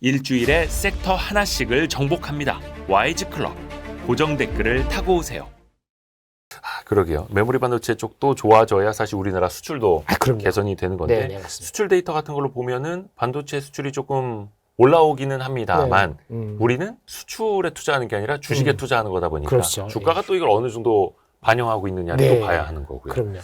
일주일에 섹터 하나씩을 정복합니다. YG클럽 고정 댓글을 타고 오세요. 그러게요. 메모리 반도체 쪽도 좋아져야 사실 우리나라 수출도 개선이 되는 건데 네, 수출 데이터 같은 걸로 보면은 반도체 수출이 조금 올라오기는 합니다만 우리는 수출에 투자하는 게 아니라 주식에 투자하는 거다 보니까 그렇죠. 주가가 또 이걸 어느 정도 반영하고 있느냐를 또 봐야 하는 거고요. 그럼요.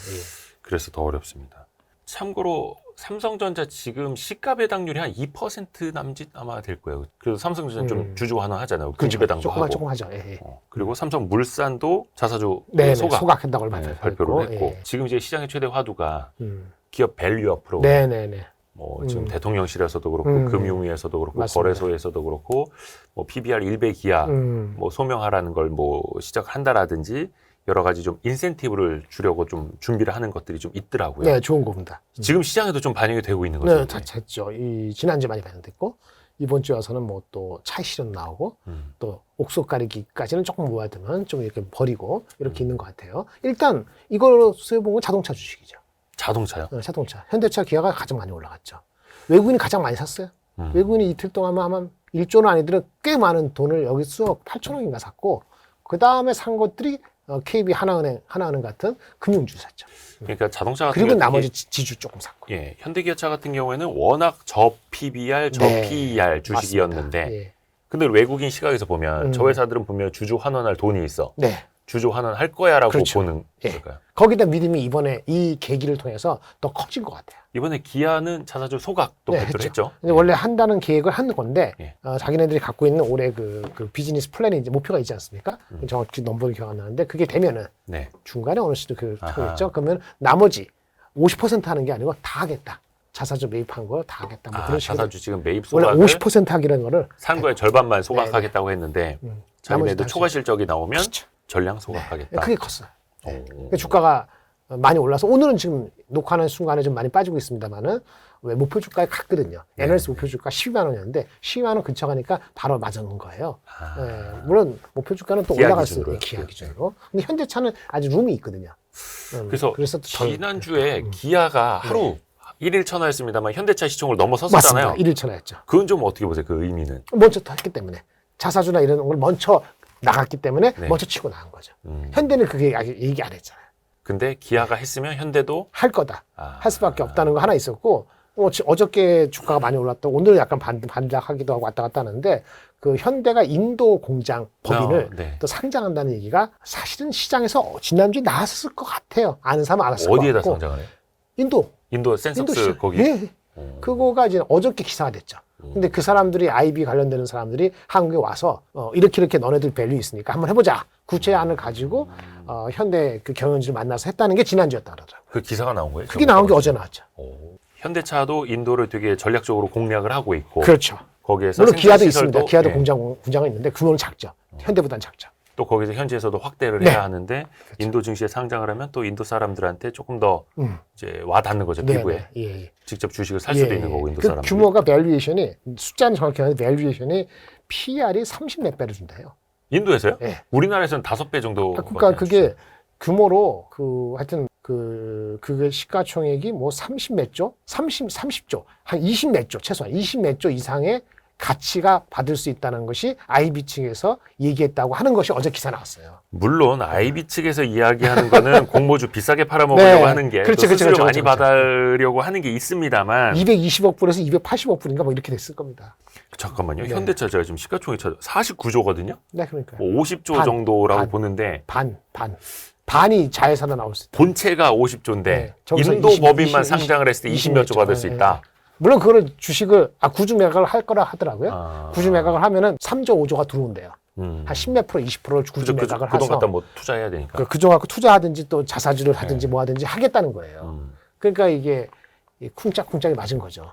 그래서 더 어렵습니다. 참고로 삼성전자 지금 시가 배당률이 한 2% 남짓 아마 될 거예요. 그래서 삼성전자 좀 주주환원하잖아요. 군지 배당도 하고. 조금 하죠. 그리고 삼성물산도 자사주 소각한다고 얼마 발표를 했고 지금 이제 시장의 최대 화두가 기업 밸류업 프로그램. 지금 대통령실에서도 그렇고 금융위에서도 그렇고 맞습니다. 거래소에서도 그렇고 PBR 1배 기하 소명하라는 걸 시작한다라든지 여러 가지 좀 인센티브를 주려고 좀 준비를 하는 것들이 좀 있더라고요. 네, 좋은 겁니다. 지금 시장에도 좀 반영이 되고 있는 거죠. 네, 다 됐죠. 지난주에 많이 반영됐고 이번 주에 와서는 또 차익 실현 나오고 또 옥석 가리기까지는 조금 모아두면 좀 이렇게 버리고 이렇게 있는 것 같아요. 일단 이걸 보면 자동차 주식이죠. 자동차요? 네, 자동차. 현대차, 기아가 가장 많이 올라갔죠. 외국인이 가장 많이 샀어요. 외국인이 이틀 동안 아마 1조는 아니더라도 꽤 많은 돈을 여기 수억 8천억인가 샀고 그 다음에 산 것들이 KB 하나은행 같은 금융주 샀죠. 그러니까 자동차 같은 그리고 나머지 지주 조금 샀고. 예, 현대기아차 같은 경우에는 워낙 저 PBR, 저 PER 주식이었는데 근데 외국인 시각에서 보면 저 회사들은 분명 주주 환원할 돈이 있어. 주주 환원할 거야라고 보는 걸까요? 거기다 믿음이 이번에 이 계기를 통해서 더 커진 것 같아요. 이번에 기아는 자사주 소각도 발표를 했죠. 근데 원래 한다는 계획을 한 건데 자기네들이 갖고 있는 올해 그 비즈니스 플랜이 이제 목표가 있지 않습니까? 정확히 넘버는 기억 안 나는데 그게 되면은 중간에 어느 시도 하겠죠. 그러면 나머지 50% 하는 게 아니고 다 하겠다. 자사주 매입한 거 다 하겠다. 그런 식으로. 자사주 지금 매입 소각을 원래 50% 하기라는 거를 산 거의 절반만 소각하겠다고 했는데 자기네들 초과 실적이 나오면 전량 소각하겠다. 그게 컸어요. 주가가 많이 올라서 오늘은 지금 녹화하는 순간에 좀 많이 빠지고 있습니다만은 왜 목표 주가에 갔거든요. NLS 목표 주가 12만 원이었는데 12만 원 근처 가니까 바로 맞아놓은 거예요. 물론 목표 주가는 또 올라갈 수 있는 기아 기준으로. 근데 현대차는 아직 룸이 있거든요. 그래서 지난주에 기아가 하루 1일 천하였습니다만 현대차 시총을 넘어섰잖아요. 맞습니다. 1일 천하였죠. 그건 좀 어떻게 보세요? 그 의미는. 먼저 했기 때문에. 자사주나 이런 걸 먼저 나갔기 때문에 먼저 치고 나간 거죠. 현대는 그게 아직 얘기 안 했잖아요. 근데 기아가 했으면 현대도 할 거다. 할 수밖에 없다는 거 하나 있었고 어저께 주가가 많이 올랐다. 오늘은 약간 반락하기도 하고 왔다 갔다 하는데 그 현대가 인도 공장 법인을 또 상장한다는 얘기가 사실은 시장에서 지난주에 나왔을 것 같아요. 아는 사람 알았을 것 같고. 어디에다 상장을 해요? 인도 센서스 거기? 네. 그거가 이제 어저께 기사가 됐죠. 근데 그 사람들이 IB 관련되는 사람들이 한국에 와서 이렇게 너네들 밸류 있으니까 한번 해보자. 구체안을 가지고 현대 그 경영진을 만나서 했다는 게 지난주였다 그러더라고요. 그 기사가 나온 거예요? 그게 나온 게 어제 나왔죠. 현대차도 인도를 되게 전략적으로 공략을 하고 있고 그렇죠. 거기에서 물론 기아도 있습니다. 기아도 공장은 있는데 규모는 작죠. 현대보다는 작죠. 또 거기서 현지에서도 확대를 해야 하는데 인도 증시에 상장을 하면 또 인도 사람들한테 조금 더 이제 와닿는 거죠. 피부에. 직접 주식을 살 수도 있는 거고 인도 사람들. 규모가 밸류에이션이 숫자는 정확히 하는데 밸류에이션이 PR이 30몇 배를 준대요. 인도에서요? 우리나라에서는 5배 정도. 그러니까 그게 규모로 하여튼 그게 시가총액이 30몇 조? 30조. 한 20몇 조 최소한 20몇 조 이상의 가치가 받을 수 있다는 것이 IB 측에서 얘기했다고 하는 것이 어제 기사 나왔어요. 물론 IB 측에서 이야기하는 거는 공모주 비싸게 팔아먹으려고 하는 게 수수료 많이 받으려고 하는 게 있습니다만 220억 불에서 280억 불인가 이렇게 됐을 겁니다. 잠깐만요. 현대차 제가 지금 시가총액 49조거든요. 네, 그러니까요. 50조 정도라고 보는데 반이 자회사로 나올 수 있다. 본체가 50조인데 인도 법인만 상장을 했을 때 20몇 조 받을 수 있다. 물론 그거를 주식을 구주 매각을 할 거라 하더라고요. 구주 매각을 하면은 3조 5조가 들어온대요. 한 10몇 프로 20%를 구주 매각을 그 돈 해서 갖다 투자해야 되니까. 그돈 갖고 투자하든지 또 자사주를 하든지 뭐 하든지 하겠다는 거예요. 그러니까 이게 쿵짝쿵짝이 맞은 거죠.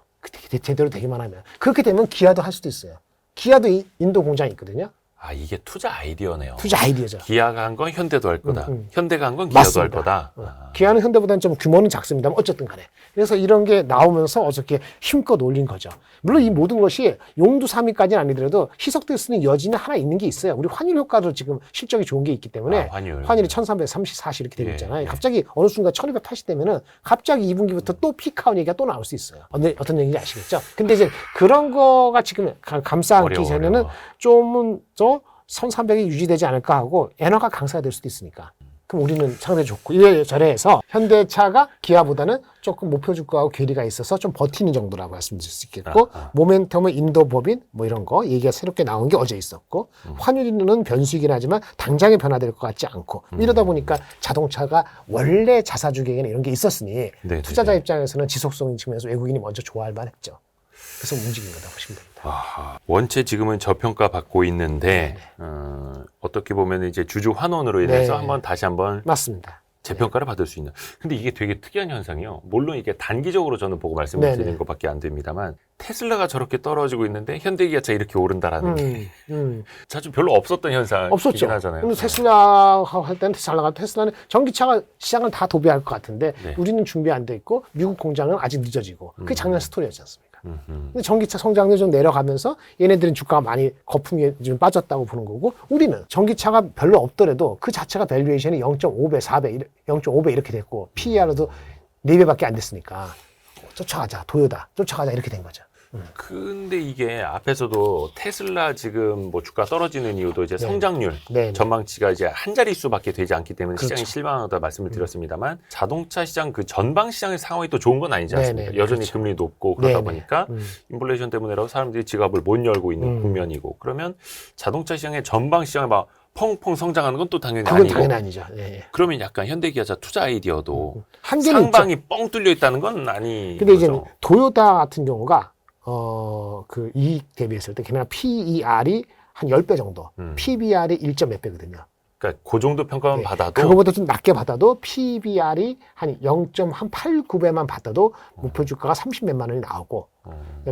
제대로 되기만 하면. 그렇게 되면 기아도 할 수도 있어요. 기아도 인도 공장이 있거든요. 아, 이게 투자 아이디어네요. 투자 아이디어죠. 기아가 한 건 현대도 할 거다. 현대가 한 건 기아도 할 거다. 기아는 현대보다는 좀 규모는 작습니다만 어쨌든 간에. 그래서 이런 게 나오면서 어저께 힘껏 올린 거죠. 물론 이 모든 것이 용두 3위까지는 아니더라도 희석될 수 있는 여지는 하나 있는 게 있어요. 우리 환율 효과도 지금 실적이 좋은 게 있기 때문에 환율이 1330, 40 이렇게 되고 있잖아요. 갑자기 어느 순간 1280 되면은 갑자기 2분기부터 또 피크아웃 얘기가 또 나올 수 있어요. 어떤 얘기인지 아시겠죠? 근데 이제 그런 거가 지금 감싸 안기 전에는 좀은 더 1300이 유지되지 않을까 하고 엔화가 강세가 될 수도 있으니까. 그럼 우리는 상당히 좋고 이래저래 해서 현대차가 기아보다는 조금 목표 주가하고 괴리가 있어서 좀 버티는 정도라고 말씀드릴 수 있겠고 모멘텀은 인도법인 뭐 이런 거 얘기가 새롭게 나온 게 어제 있었고 환율은 변수이긴 하지만 당장에 변화될 것 같지 않고 이러다 보니까 자동차가 원래 자사주계에는 이런 게 있었으니 투자자 입장에서는 지속성 측면에서 외국인이 먼저 좋아할 만했죠. 그래서 움직인 거다 보시면 됩니다. 원체 지금은 저평가 받고 있는데 어떻게 보면 이제 주주 환원으로 인해서 다시 한번 맞습니다. 재평가를 받을 수 있는. 근데 이게 되게 특이한 현상이요. 물론 이게 단기적으로 저는 보고 말씀을 드리는 것밖에 안 됩니다만 테슬라가 저렇게 떨어지고 있는데 현대기아차 이렇게 오른다라는 게 자주 별로 없었던 현상이긴 하잖아요. 근데 테슬라 할 때는 테슬라는 전기차가 시장을 다 도배할 것 같은데 우리는 준비 안 돼 있고 미국 공장은 아직 늦어지고 그게 작년 스토리였지 않습니까? 근데 전기차 성장률 좀 내려가면서 얘네들은 주가가 많이 거품이 좀 빠졌다고 보는 거고 우리는 전기차가 별로 없더라도 그 자체가 밸류에이션이 0.5배, 4배, 0.5배 이렇게 됐고 PER도 4배밖에 안 됐으니까 쫓아가자, 도요다, 쫓아가자 이렇게 된 거죠. 근데 이게 앞에서도 테슬라 지금 뭐 주가 떨어지는 이유도 이제 성장률 전망치가 이제 한 자릿수밖에 되지 않기 때문에 시장이 실망하다 말씀을 드렸습니다만 자동차 시장 그 전방 시장의 상황이 또 좋은 건 아니지 않습니까? 여전히 금리 높고 그러다 보니까 인플레이션 때문에라도 사람들이 지갑을 못 열고 있는 국면이고 그러면 자동차 시장의 전방 시장을 막 펑펑 성장하는 건 또 당연히 그건 아니고. 당연히 아니죠. 그러면 약간 현대기아차 투자 아이디어도 상방이 뻥 뚫려 있다는 건 아니. 근데 이제 도요타 같은 경우가 그 이익 대비했을 때 걔네가 PER이 한 10배 정도, PBR이 1점 몇 배거든요. 그러니까 그 정도 평가만 받아도 그거보다 좀 낮게 받아도 PBR이 한 0.89배만 받아도 목표 주가가 30몇만 원이 나오고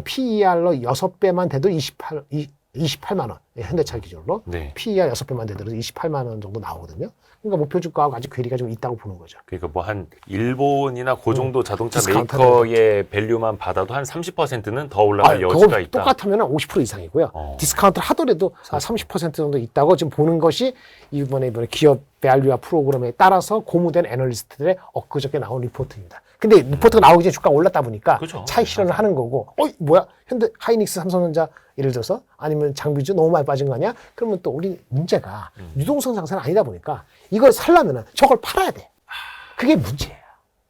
PER로 6배만 돼도 28만 원. 현대차 기준으로. PER 6배만 되더라도 28만 원 정도 나오거든요. 그러니까 목표 주가하고 아직 괴리가 좀 있다고 보는 거죠. 그러니까 뭐 한 일본이나 그 정도 자동차 메이커의 밸류만 받아도 한 30%는 더 올라갈 여지가 있다. 똑같으면 50% 이상이고요. 디스카운트를 하더라도 30% 정도 있다고 지금 보는 것이 이번에 기업 밸류와 프로그램에 따라서 고무된 애널리스트들의 엊그저께 나온 리포트입니다. 근데 리포트가 나오기 전에 주가가 올랐다 보니까 차익 실현을 하는 거고 뭐야 현대 하이닉스 삼성전자 예를 들어서 아니면 장비주 너무 많이 빠진 거 아니야? 그러면 또 우리 문제가 유동성 장사는 아니다 보니까 이걸 살려면은 저걸 팔아야 돼. 그게 문제예요.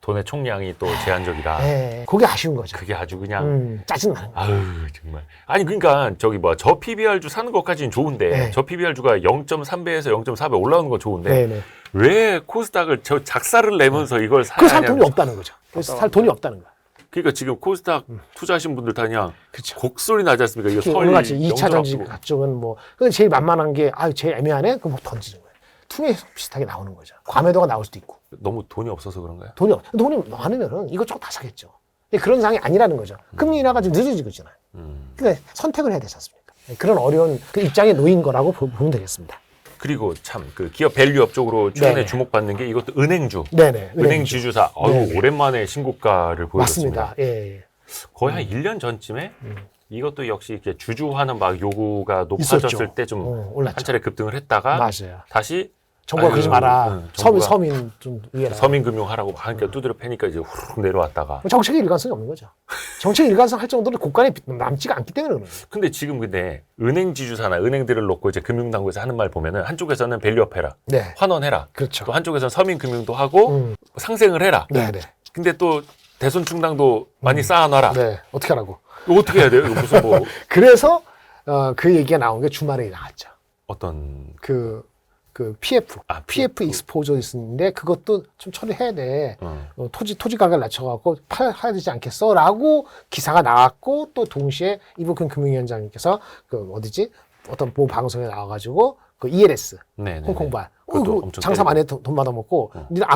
돈의 총량이 또 제한적이다. 그게 아쉬운 거죠. 그게 아주 그냥 짜증나는 거예요. 아유 정말. 아니 그러니까 저 PBR주 사는 것까지는 좋은데 저 PBR주가 0.3배에서 0.4배 올라오는 건 좋은데 왜 코스닥을 저 작사를 내면서 이걸 사야 살 돈이 없다는 거죠. 그래서 살 돈이 없다는 거야. 그러니까 지금 코스닥 투자하신 분들 다 그냥 곡소리 나지 않습니까? 이거 오늘 같이 2차 전지 쪽은 뭐 근데 제일 만만한 게 제일 애매하네. 그럼 던지는 거예요. 투매 비슷하게 나오는 거죠. 과매도가 나올 수도 있고. 너무 돈이 없어서 그런가요? 돈이 많으면은 이것저것 다 사겠죠. 근데 그런 상황이 아니라는 거죠. 금리 인하가 좀 늦어지고 있잖아요. 그러니까 선택을 해야 되지 않습니까? 그런 어려운 그 입장에 놓인 거라고 보면 되겠습니다. 그리고 참 그 기업 밸류업 쪽으로 최근에 주목받는 게 이것도 은행주. 은행 지주사. 오랜만에 신고가를 보여줬습니다. 맞습니다. 거의 한 1년 전쯤에 이것도 역시 이렇게 주주하는 막 요구가 높아졌을 때 좀 한 차례 급등을 했다가 다시 정부가 그러지 마라. 서민 좀 위해라. 서민금융하라고 막 하니까 두드려 패니까 이제 후루룩 내려왔다가. 정책의 일관성이 없는 거죠. 정책의 일관성 할 정도로 국간에 남지가 않기 때문에 그런 거예요. 근데 지금 은행 지주사나 은행들을 놓고 이제 금융당국에서 하는 말 보면은 한쪽에서는 밸류업 해라. 환원해라. 그렇죠. 또 한쪽에서는 서민금융도 하고 상생을 해라. 근데 또 대손 충당도 많이 쌓아놔라. 어떻게 하라고. 어떻게 해야 돼요? 이거 무슨 뭐. 그래서 그 얘기가 나온 게 주말에 나왔죠. 어떤 그 PF 익스포저 있는데 그것도 좀 처리해야 돼. 토지 가격을 낮춰갖고 팔아야 되지 않겠어? 라고 기사가 나왔고 또 동시에 이복현 금융위원장님께서 어떤 모 방송에 나와가지고 그 ELS 홍콩발 장사 많이 돈 받아먹고 니는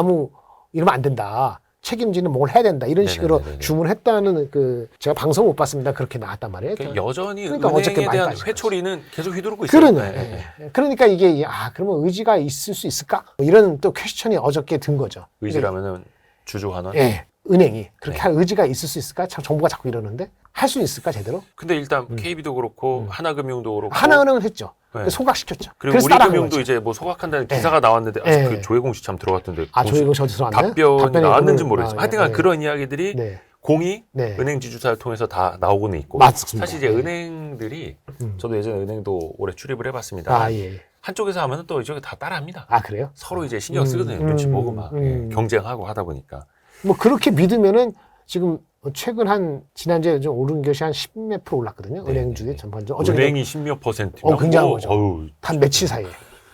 이러면 안 된다. 책임지는 뭘 해야 된다 이런 식으로 네네네네. 주문했다는 그 제가 방송 못 봤습니다. 그렇게 나왔단 말이에요. 그러니까 여전히 그러니까 어저께 은행에 많이 대한 빠진 회초리는 계속 휘두르고 있어요. 그러네. 그러니까 이게 그러면 의지가 있을 수 있을까? 뭐 이런 또 퀘스천이 어저께 든 거죠. 의지라면은 주주 환원. 예, 은행이 그렇게 네. 할 의지가 있을 수 있을까? 참 정부가 자꾸 이러는데 할 수 있을까 제대로? 근데 일단 KB도 그렇고 하나금융도 그렇고 하나은행은 했죠. 네. 소각시켰죠. 그리고 그래서 따라한 우리금융도 거죠. 이제 뭐 소각한다는 기사가 나왔는데 네. 그 조회 공시 참 들어갔던데 조혜공 저도 들어왔나요? 답변이 나왔는지 모르겠어요. 예, 하여튼간 예. 그런 이야기들이 네. 공이 네. 은행 지주사를 통해서 다 나오고는 있고 맞습니다. 사실 이제 네. 은행들이 저도 예전에 은행도 오래 출입을 해봤습니다. 예. 한쪽에서 하면은 또 이쪽에 다 따라합니다. 그래요? 서로 이제 신경 쓰거든요. 눈치 보고 막 경쟁하고 하다 보니까. 뭐 그렇게 믿으면은 지금 최근 한 지난주에 좀 오른 것이 한 10몇 % 올랐거든요. 네, 은행주에 네. 전반적으로. 은행이 10몇 %면 굉장한 거죠. 어우, 한 며칠 사이에.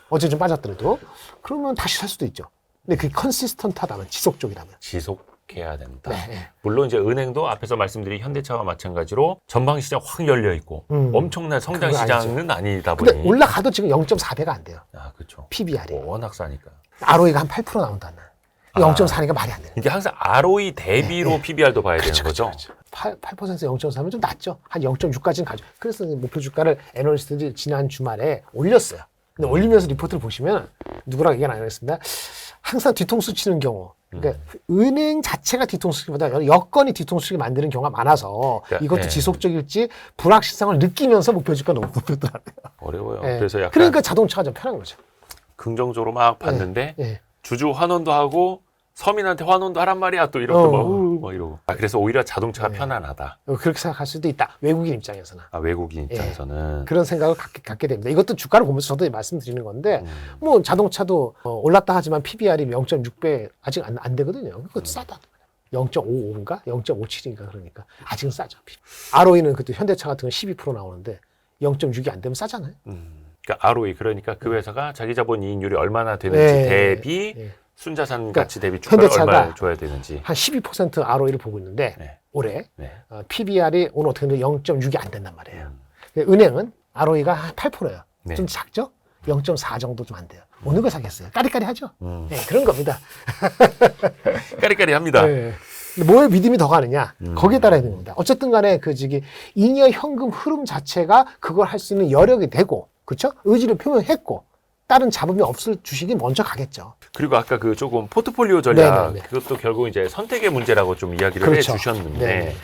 어제 좀 빠졌더라도. 그러면 다시 살 수도 있죠. 근데 그게 컨시스턴트하다면, 지속적이라면. 지속해야 된다. 네. 물론 이제 은행도 앞에서 말씀드린 현대차와 마찬가지로 전방 시장 확 열려 있고 엄청난 성장 그건 시장은 아니다 보니. 근데 올라가도 지금 0.4배가 안 돼요. 그렇죠. PBR이. 워낙 싸니까. ROE가 한 8% 나온다는. 0.4니까 말이 안 돼요. 이게 항상 ROE 대비로 PBR도 봐야 되는 거죠. 그렇죠. 8%에서 0.4면 좀 낮죠. 한 0.6까지는 가죠. 그래서 목표 주가를 애널리스트들이 지난 주말에 올렸어요. 근데 올리면서 리포트를 보시면 누구랑 얘기는 안 하겠습니다. 항상 뒤통수 치는 경우. 그러니까 은행 자체가 뒤통수 치기보다 여건이 뒤통수 치게 만드는 경우가 많아서 이것도 지속적일지 불확실성을 느끼면서 목표 주가 너무 높였더라고요. 어려워요. 그래서 약간 그러니까 자동차가 좀 편한 거죠. 긍정적으로 막 봤는데 주주 환원도 하고 서민한테 환원도 하란 말이야 또 이렇게 막 이러고. 그래서 오히려 자동차가 편안하다. 그렇게 생각할 수도 있다. 외국인 입장에서는. 외국인 입장에서는. 그런 생각을 갖게 됩니다. 이것도 주가를 보면서 저도 말씀드리는 건데 뭐 자동차도 올랐다 하지만 PBR이 0.6배 아직 안 되거든요. 그것도 싸다. 0.55인가? 0.57인가 그러니까 아직은 싸죠. ROE는 그때 현대차 같은 건 12% 나오는데 0.6이 안 되면 싸잖아요. 그러니까 ROE 그러니까 그 회사가 자기 자본 이익률이 얼마나 되는지 대비 순자산 가치 대비 주가를 얼마를 줘야 되는지 한 12% ROE를 보고 있는데 올해 PBR이 오늘 어떻게 되면 0.6이 안 된단 말이에요. 은행은 ROE가 한 8%예요. 좀 작죠? 0.4 정도 좀 안 돼요. 어느 거 사겠어요? 까리까리하죠? 그런 겁니다. 까리까리합니다. 뭐에 믿음이 더 가느냐? 거기에 따라 있는 겁니다. 어쨌든 간에 잉여 현금 흐름 자체가 그걸 할 수 있는 여력이 되고 그렇죠? 의지를 표명했고 다른 잡음이 없을 주식이 먼저 가겠죠. 그리고 아까 그 조금 포트폴리오 전략 그것도 결국 이제 선택의 문제라고 좀 이야기를 해주셨는데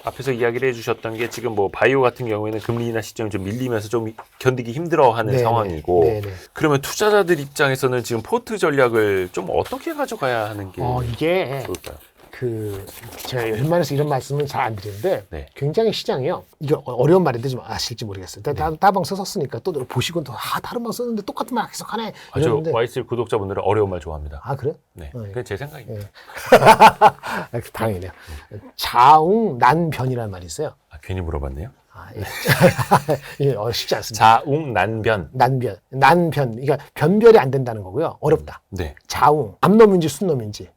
앞에서 이야기를 해주셨던 게 지금 뭐 바이오 같은 경우에는 금리 인하 시점이 좀 밀리면서 좀 견디기 힘들어하는 상황이고 그러면 투자자들 입장에서는 지금 포트 전략을 좀 어떻게 가져가야 하는 게 이게 좋을까요? 제가 웬만해서 이런 말씀은 잘 안 드리는데 굉장히 시장이요. 이게 어려운 말인데 좀 아실지 모르겠어요. 다른 방송 썼으니까 또 보시고 또 다른 방송 썼는데 똑같은 말 계속 하네. 저 Y3 구독자분들은 어려운 말 좋아합니다. 그래요? 네. 그게 제 생각입니다. 당연히요. 자웅난변이라는 말이 있어요. 괜히 물어봤네요. 쉽지 않습니다. 자웅난변. 난변. 그러니까 변별이 안 된다는 거고요. 어렵다. 자웅. 암놈인지 순놈인지.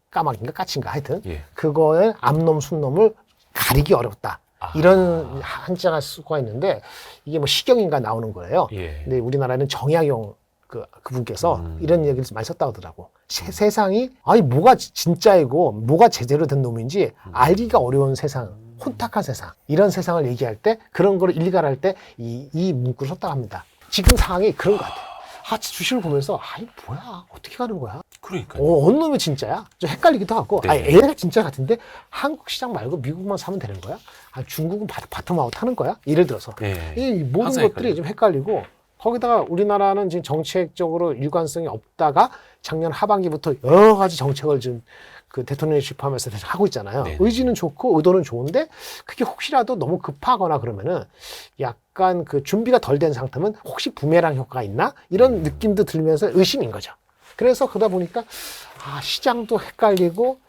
까마귀인가 까치인가 하여튼 그거의 암놈 순놈을 가리기 어렵다. 이런 한자가 수가 있는데 이게 뭐 시경인가 나오는 거예요. 근데 우리나라는 정약용 그분께서 이런 얘기를 많이 썼다고 하더라고. 세상이 뭐가 진짜이고 뭐가 제대로 된 놈인지 알기가 어려운 세상, 혼탁한 세상, 이런 세상을 얘기할 때 그런 걸 일갈할 때 이 문구를 썼다고 합니다. 지금 상황이 그런 것 같아요. 주식을 보면서 뭐야 어떻게 가는 거야? 그러니까요. 어느 놈이 진짜야? 좀 헷갈리기도 하고 얘가 진짜 같은데 한국 시장 말고 미국만 사면 되는 거야? 중국은 바텀아웃 하는 거야? 예를 들어서 이 모든 것들이 좀 헷갈리고 거기다가 우리나라는 지금 정책적으로 일관성이 없다가 작년 하반기부터 여러 가지 정책을 지금 대통령이 집행하면서 하고 있잖아요. 의지는 좋고 의도는 좋은데 그게 혹시라도 너무 급하거나 그러면은 약간 준비가 덜 된 상태면 혹시 부메랑 효과가 있나? 이런 느낌도 들면서 의심인 거죠. 그래서 그러다 보니까 시장도 헷갈리고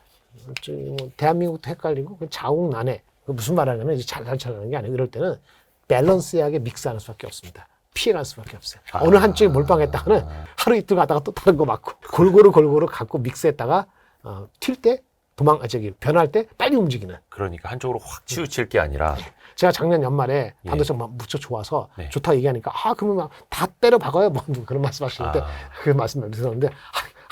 대한민국도 헷갈리고 자웅난해. 무슨 말하냐면 이제 잘하는 게 아니고 이럴 때는 밸런스하게 믹스하는 수밖에 없습니다. 피해갈 수밖에 없어요. 어느 한쪽에 몰빵했다가는 하루 이틀 가다가 또 다른 거 맞고 골고루 갖고 믹스했다가 튈 때 변할 때 빨리 움직이는. 그러니까 한쪽으로 확 치우칠 게 아니라. 제가 작년 연말에 반도체가 무척 좋아서 좋다 얘기하니까 그러면 다 때려 박아요. 뭐 그런 말씀 하시는데 그 말씀 들었는데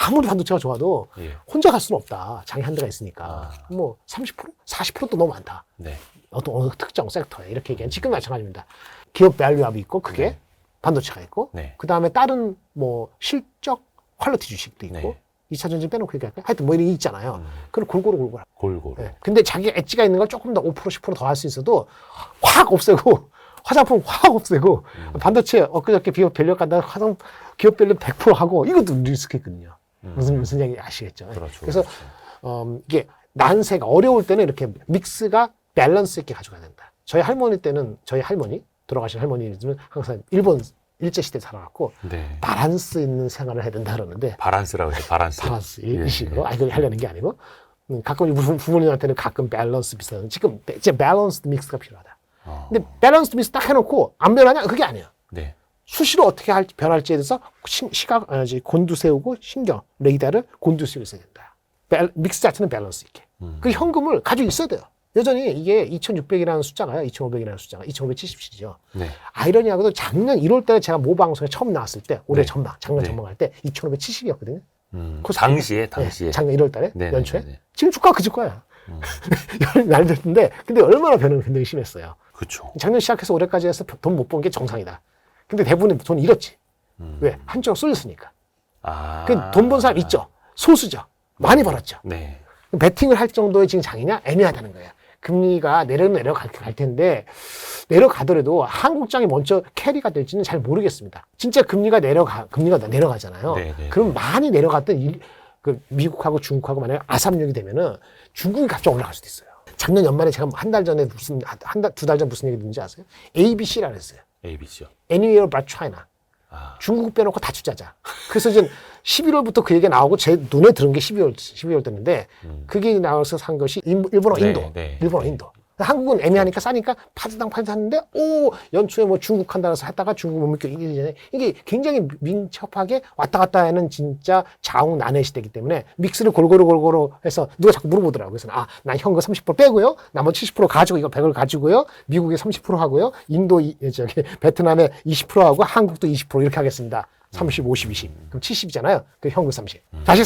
아무리 반도체가 좋아도 예. 혼자 갈 수는 없다. 장이 한 대가 있으니까. 뭐 30%? 40%도 너무 많다. 네. 어느 특정 섹터에 이렇게 얘기하면 지금 마찬가지입니다. 기업 밸류업이 있고 그게 네. 반도체가 있고 네. 그 다음에 다른 뭐 실적 퀄리티 주식도 있고 네. 2차 전지 빼놓고 얘기할까요? 하여튼 뭐 이런 게 있잖아요. 그걸 골고루. 골고루. 네. 근데 자기 엣지가 있는 걸 조금 더 5% 10% 더 할 수 있어도 확 없애고 화장품 확 없애고 반도체 엊그저께 기업 밸류 간다고 기업 밸류 100% 하고 이것도 리스크거든요. 무슨 얘기 아시겠죠? 그렇죠. 그래서 이게 난세가 어려울 때는 이렇게 믹스가 밸런스 있게 가져가야 된다. 저희 할머니 돌아가신 할머니는 항상 일본 일제시대 살아갖고 네. 바란스 있는 생활을 해야 된다 그러는데 바란스라고 해요. 바란스. 이 식으로 이걸 하려는 게 아니고 가끔 부모님한테는 가끔 밸런스 비슷한 지금 이제 밸런스 믹스가 필요하다. 근데 밸런스 믹스 딱 해놓고 안 변하냐? 그게 아니에요. 네. 수시로 어떻게 변할지에 대해서 곤두세우고 신경 레이더를 곤두세우고 있어야 된다. 믹스 자체는 밸런스 있게. 그 현금을 가지고 있어야 돼요. 여전히 이게 2,600이라는 숫자가요. 2,500이라는 숫자가 2,577이죠. 네. 아이러니하고도 작년 1월 달에 제가 모 방송에 처음 나왔을 때 올해 네. 작년 네. 전망할 때 2,570이었거든요. 당시에. 네, 작년 1월 달에 네, 연초에. 네, 네. 지금 주가가 그 주가야. 날 됐는데 근데 얼마나 변화가 굉장히 심했어요. 그렇죠. 작년 시작해서 올해까지 해서 돈 못 번 게 정상이다. 근데 대부분 돈 잃었지. 왜? 한쪽으로 쏠렸으니까. 돈 번 사람 있죠. 소수죠. 많이 벌었죠. 네. 베팅을 할 정도의 지금 장이냐? 애매하다는 거야. 금리가 내려갈 텐데 내려가더라도 한국장이 먼저 캐리가 될지는 잘 모르겠습니다. 진짜 금리가 내려가잖아요. 네, 네. 그럼 많이 내려갔던 그 미국하고 중국하고 만약에 아삼육이 되면은 중국이 갑자기 올라갈 수도 있어요. 작년 연말에 제가 한 달 전에 두 달 전 무슨 얘기 듣는지 아세요? ABC라 그랬어요. ABC요. Anywhere but China. 중국 빼놓고 다 투자자. 그래서 이제 11월부터 그 얘기가 나오고 제 눈에 들은 게 12월 때인데 그게 나와서 산 것이 일본어, 인도. 네, 네. 일본어, 인도. 한국은 애매하니까 싸니까 파드당 샀는데 연초에 뭐 중국 한다고 해서 했다가 중국 못 믿고 이게 굉장히 민첩하게 왔다 갔다 하는 진짜 자웅난해 시대이기 때문에 믹스를 골고루 해서 누가 자꾸 물어보더라고요. 그래서 난 현금 30% 빼고요. 나머지 70% 가지고 이거 100을 가지고요. 미국에 30% 하고요. 인도 베트남에 20% 하고 한국도 20% 이렇게 하겠습니다. 30, 50, 20. 그럼 70이잖아요. 그 현금 30. 다시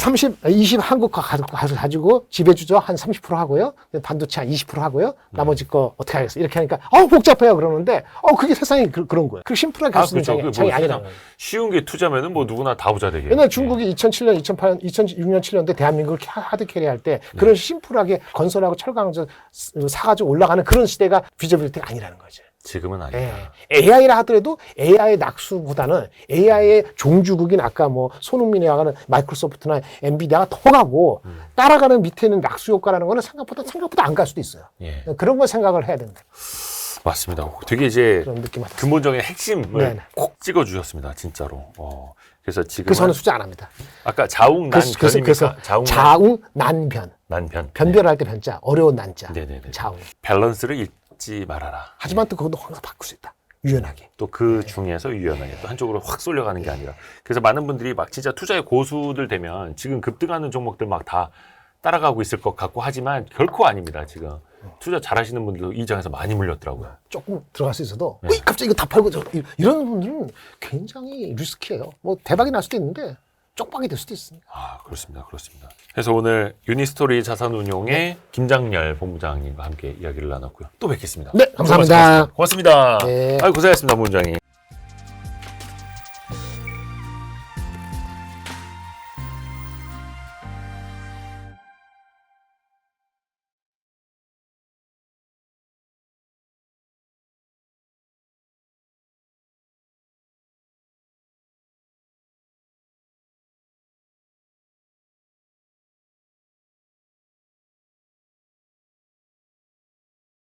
20 한국 가지고 지배주죠. 한 30% 하고요. 반도체 한 20% 하고요. 나머지 거 어떻게 하겠어요? 이렇게 하니까, 복잡해요. 그러는데, 그게 세상이 그런 거예요. 그 심플하게 할 수 있는 장이 아니라. 쉬운 게 투자면은 뭐 누구나 다 부자 되게. 옛날 중국이 2007년, 2008년, 2006년, 7년 때 대한민국을 하드캐리 할 때 그런 심플하게 건설하고 철강 사가지고 올라가는 그런 시대가 비저빌리티가 아니라는 거죠. 지금은 아니다. AI라 하더라도 AI의 낙수보다는 AI의 종주국인 아까 뭐 손흥민이 나가는 마이크로소프트나 엔비디아가 더 가고 따라가는 밑에 있는 낙수 효과라는 거는 생각보다 안 갈 수도 있어요. 예. 그런 걸 생각을 해야 된다. 맞습니다. 되게 이제 그런 느낌 같아요. 근본적인 핵심을 꼭 찍어주셨습니다. 진짜로. 그래서 지금 저는 투자 안 합니다. 아까 자웅난변입니까? 자웅난변. 변별할 때 변자, 어려운 난자. 네네네. 자웅. 밸런스를 잊지 말아라. 하지만 또 그것도 항상 바꿀 수 있다. 유연하게. 또 그 중에서 유연하게 또 한쪽으로 확 쏠려가는 게 아니라. 그래서 많은 분들이 막 진짜 투자의 고수들 되면 지금 급등하는 종목들 막 다 따라가고 있을 것 같고 하지만 결코 아닙니다. 지금 투자 잘하시는 분들도 이 장에서 많이 물렸더라고요. 조금 들어갈 수 있어도 갑자기 이거 다 팔고 이런 분들은 굉장히 리스키해요. 뭐 대박이 날 수도 있는데 쪽박이 될 수도 있습니다. 그렇습니다. 그래서 오늘 유니스토리 자산운용의 김장렬 본부장님과 함께 이야기를 나눴고요. 또 뵙겠습니다. 네, 감사합니다. 고맙습니다. 네. 고생하셨습니다, 본부장님.